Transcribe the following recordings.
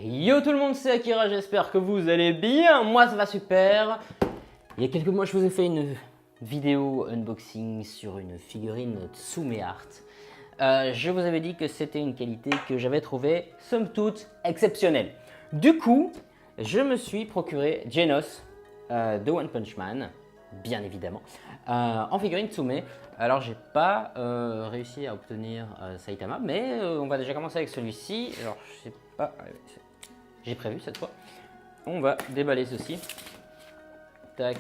Yo tout le monde, c'est Akira, j'espère que vous allez bien, moi ça va super. Il y a quelques mois je vous ai fait une vidéo unboxing sur une figurine Tsume Art. Je vous avais dit que c'était une qualité que j'avais trouvée somme toute exceptionnelle. Du coup, je me suis procuré Genos de One Punch Man, bien évidemment, en figurine Tsume. Alors j'ai pas réussi à obtenir Saitama, mais on va déjà commencer avec celui-ci. Alors je sais pas, j'ai prévu cette fois. On va déballer ceci. Tac,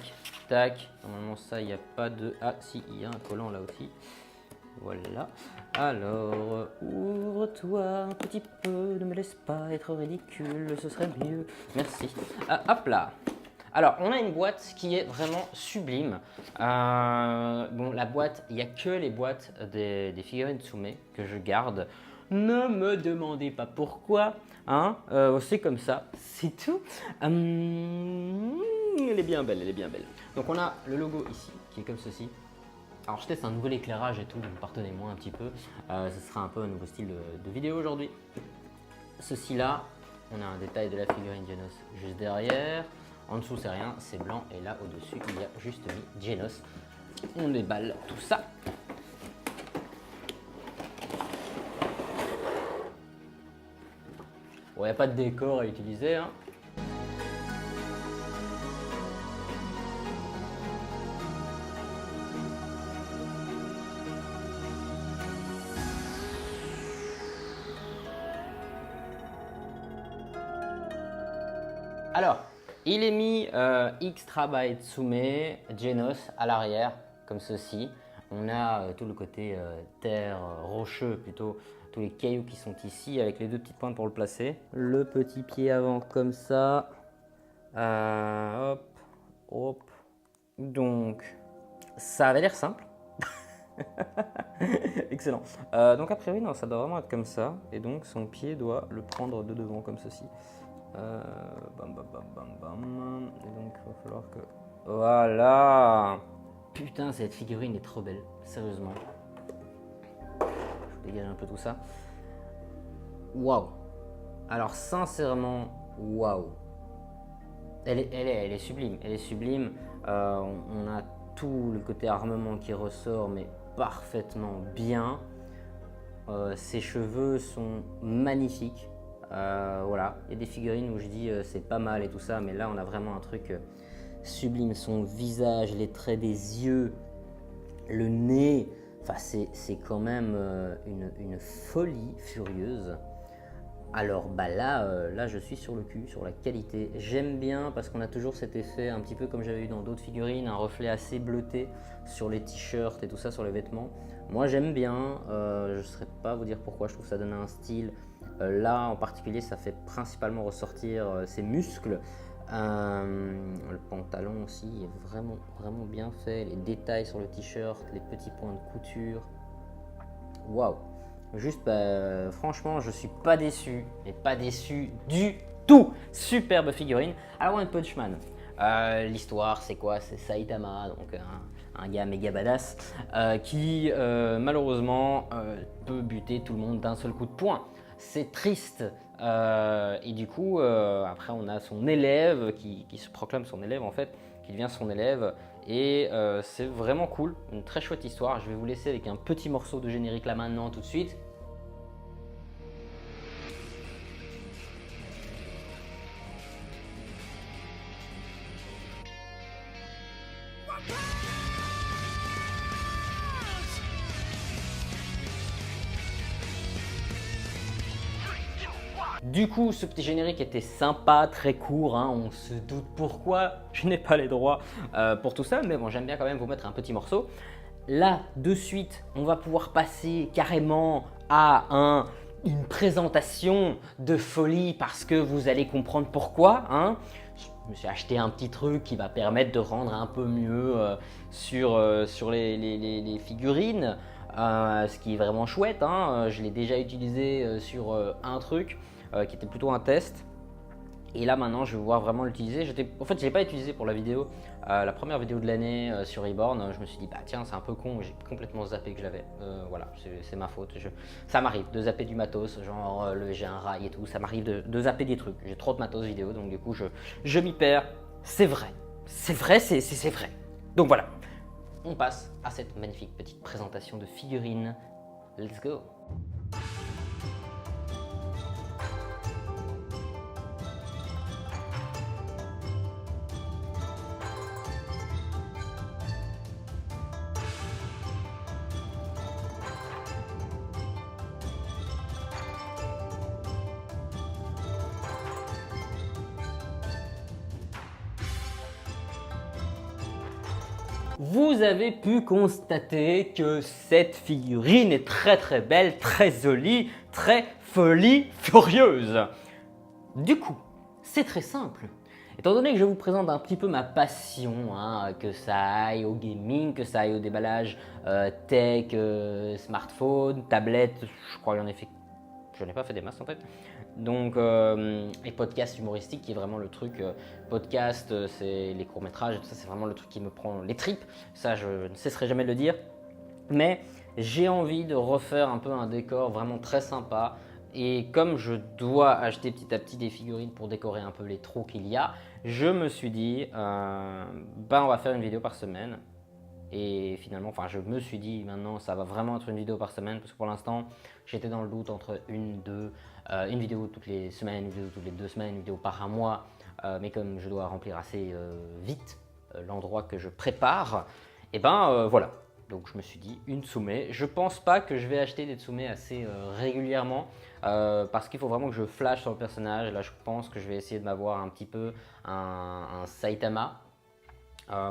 tac. Normalement ça il n'y a pas de... Ah si, il y a un collant là aussi. Voilà. Alors, ouvre-toi un petit peu, ne me laisse pas être ridicule, ce serait mieux. Merci. Hop là. Alors, on a une boîte qui est vraiment sublime. Bon, la boîte, il n'y a que les boîtes des figurines Tsume que je garde. Ne me demandez pas pourquoi, hein, c'est comme ça, c'est tout. Elle est bien belle, elle est bien belle. Donc on a le logo ici, qui est comme ceci. Alors je teste un nouvel éclairage et tout, donc pardonnez-moi un petit peu. Ce sera un peu un nouveau style de vidéo aujourd'hui. Ceci là, on a un détail de la figurine Genos juste derrière. En dessous c'est rien, c'est blanc et là au-dessus il y a juste mis Genos. On déballe tout ça. Bon, il n'y a pas de décor à utiliser, hein. Alors, il est mis Extra by Tsume, Genos à l'arrière, comme ceci. On a tout le côté terre, rocheux plutôt, tous les cailloux qui sont ici avec les deux petites pointes pour le placer. Le petit pied avant comme ça. Hop, hop. Donc, ça avait l'air simple. Excellent. Donc a priori, non, ça doit vraiment être comme ça. Et donc son pied doit le prendre de devant comme ceci. Bam bam bam bam bam. Et donc il va falloir que... Voilà. Putain, cette figurine est trop belle, sérieusement. Je dégage un peu tout ça. Waouh. Alors sincèrement, waouh. Elle est sublime, elle est sublime. On a tout le côté armement qui ressort, mais parfaitement bien. Ses cheveux sont magnifiques. Voilà, il y a des figurines où je dis c'est pas mal et tout ça, mais là on a vraiment un truc sublime. Son visage, les traits des yeux, le nez, enfin c'est quand même une folie furieuse. Alors bah là je suis sur le cul, sur la qualité. J'aime bien parce qu'on a toujours cet effet un petit peu comme j'avais eu dans d'autres figurines, un reflet assez bleuté sur les t-shirts et tout ça, sur les vêtements. Moi j'aime bien, je ne saurais pas vous dire pourquoi, je trouve que ça donne un style. Là en particulier ça fait principalement ressortir ses muscles. Le pantalon aussi est vraiment bien fait, les détails sur le t-shirt, les petits points de couture. Waouh! Juste, franchement, je suis pas déçu, mais pas déçu du tout. Superbe figurine. Alors One Punch Man, l'histoire c'est quoi? C'est Saitama, donc un gars méga badass qui malheureusement peut buter tout le monde d'un seul coup de poing. C'est triste. Et du coup, après on a son élève qui se proclame son élève en fait, qui devient son élève. Et c'est vraiment cool, une très chouette histoire. Je vais vous laisser avec un petit morceau de générique là maintenant tout de suite. Du coup, ce petit générique était sympa, très court, hein, on se doute pourquoi je n'ai pas les droits pour tout ça, mais bon, j'aime bien quand même vous mettre un petit morceau. Là, de suite, on va pouvoir passer carrément à une présentation de folie parce que vous allez comprendre pourquoi. Hein. Je me suis acheté un petit truc qui va permettre de rendre un peu mieux sur les figurines, ce qui est vraiment chouette. Hein. Je l'ai déjà utilisé sur un truc qui était plutôt un test. Et là maintenant je vais pouvoir vraiment l'utiliser. En fait je l'ai pas utilisé pour la vidéo, la première vidéo de l'année sur Reborn. Je me suis dit bah tiens c'est un peu con, j'ai complètement zappé que je l'avais. Voilà, c'est ma faute. Ça m'arrive de zapper du matos, genre j'ai un rail et tout, ça m'arrive de zapper des trucs. J'ai trop de matos vidéo donc du coup je m'y perds. C'est vrai, c'est vrai, c'est vrai. Donc voilà, on passe à cette magnifique petite présentation de figurines. Let's go. Vous avez pu constater que cette figurine est très belle, très jolie, très folie furieuse. Du coup, c'est très simple. Étant donné que je vous présente un petit peu ma passion, que ça aille au gaming, que ça aille au déballage tech, smartphone, tablette, je crois que je n'ai pas fait des masses en fait. Donc, et podcast humoristique qui est vraiment le truc. Podcast, c'est les courts-métrages, tout ça, c'est vraiment le truc qui me prend les tripes. Ça, je ne cesserai jamais de le dire. Mais j'ai envie de refaire un peu un décor vraiment très sympa. Et comme je dois acheter petit à petit des figurines pour décorer un peu les trous qu'il y a, je me suis dit, on va faire une vidéo par semaine. Et finalement, enfin, je me suis dit maintenant, ça va vraiment être une vidéo par semaine parce que pour l'instant, j'étais dans le doute entre une vidéo toutes les semaines, une vidéo toutes les 2 semaines, une vidéo par un mois. Mais comme je dois remplir assez vite l'endroit que je prépare, et voilà. Donc je me suis dit une Tsume. Je pense pas que je vais acheter des Tsume assez régulièrement parce qu'il faut vraiment que je flash sur le personnage. Là, je pense que je vais essayer de m'avoir un petit peu un Saitama.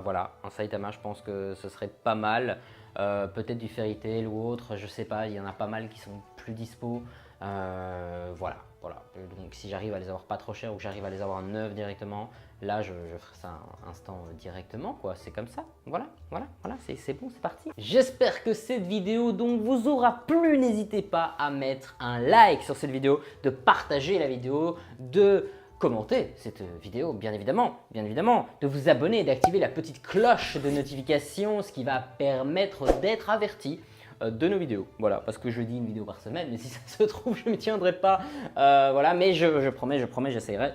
Voilà, un Saitama, je pense que ce serait pas mal. Peut-être du Fairy Tail ou autre, je sais pas, il y en a pas mal qui sont plus dispo. Voilà. Donc si j'arrive à les avoir pas trop chers ou que j'arrive à les avoir neufs directement, là je ferai ça instant directement, quoi. C'est comme ça. Voilà, c'est bon, c'est parti. J'espère que cette vidéo donc vous aura plu. N'hésitez pas à mettre un like sur cette vidéo, de partager la vidéo, de commenter cette vidéo, bien évidemment, de vous abonner et d'activer la petite cloche de notification, ce qui va permettre d'être averti de nos vidéos. Voilà, parce que je dis une vidéo par semaine, mais si ça se trouve, je ne m'y tiendrai pas. Voilà, mais je promets, j'essaierai.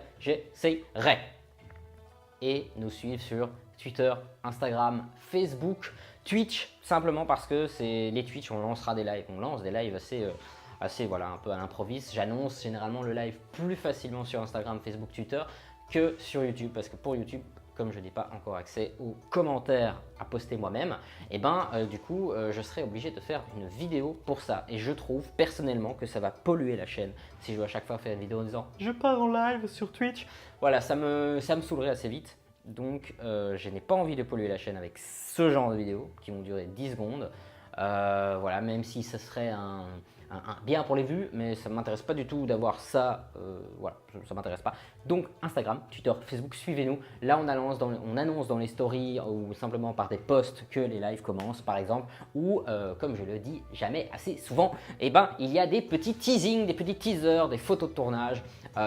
Et nous suivre sur Twitter, Instagram, Facebook, Twitch, simplement parce que c'est les Twitch, on lance des lives assez voilà, un peu à l'improviste. J'annonce généralement le live plus facilement sur Instagram, Facebook, Twitter que sur YouTube, parce que pour YouTube, comme je n'ai pas encore accès aux commentaires à poster moi-même, du coup je serai obligé de faire une vidéo pour ça. Et je trouve personnellement que ça va polluer la chaîne si je dois à chaque fois faire une vidéo en disant je pars en live sur Twitch. Voilà, ça me saoulerait assez vite. Donc je n'ai pas envie de polluer la chaîne avec ce genre de vidéos qui vont durer 10 secondes. Voilà, même si ça serait un bien pour les vues, mais ça ne m'intéresse pas du tout d'avoir ça, voilà, ça ne m'intéresse pas. Donc Instagram, Twitter, Facebook, suivez-nous. Là on annonce dans les stories ou simplement par des posts que les lives commencent par exemple, ou comme je le dis jamais assez souvent, il y a des petits teasings, des petits teasers, des photos de tournage,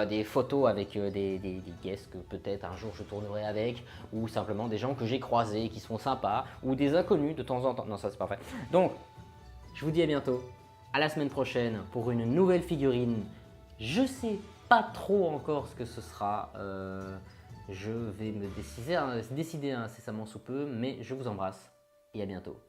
des photos avec des guests que peut-être un jour je tournerai avec, ou simplement des gens que j'ai croisés qui sont sympas, ou des inconnus de temps en temps. Non, ça c'est parfait. Donc je vous dis à bientôt. À la semaine prochaine pour une nouvelle figurine. Je sais pas trop encore ce que ce sera. Je vais me décider incessamment sous peu, mais je vous embrasse et à bientôt.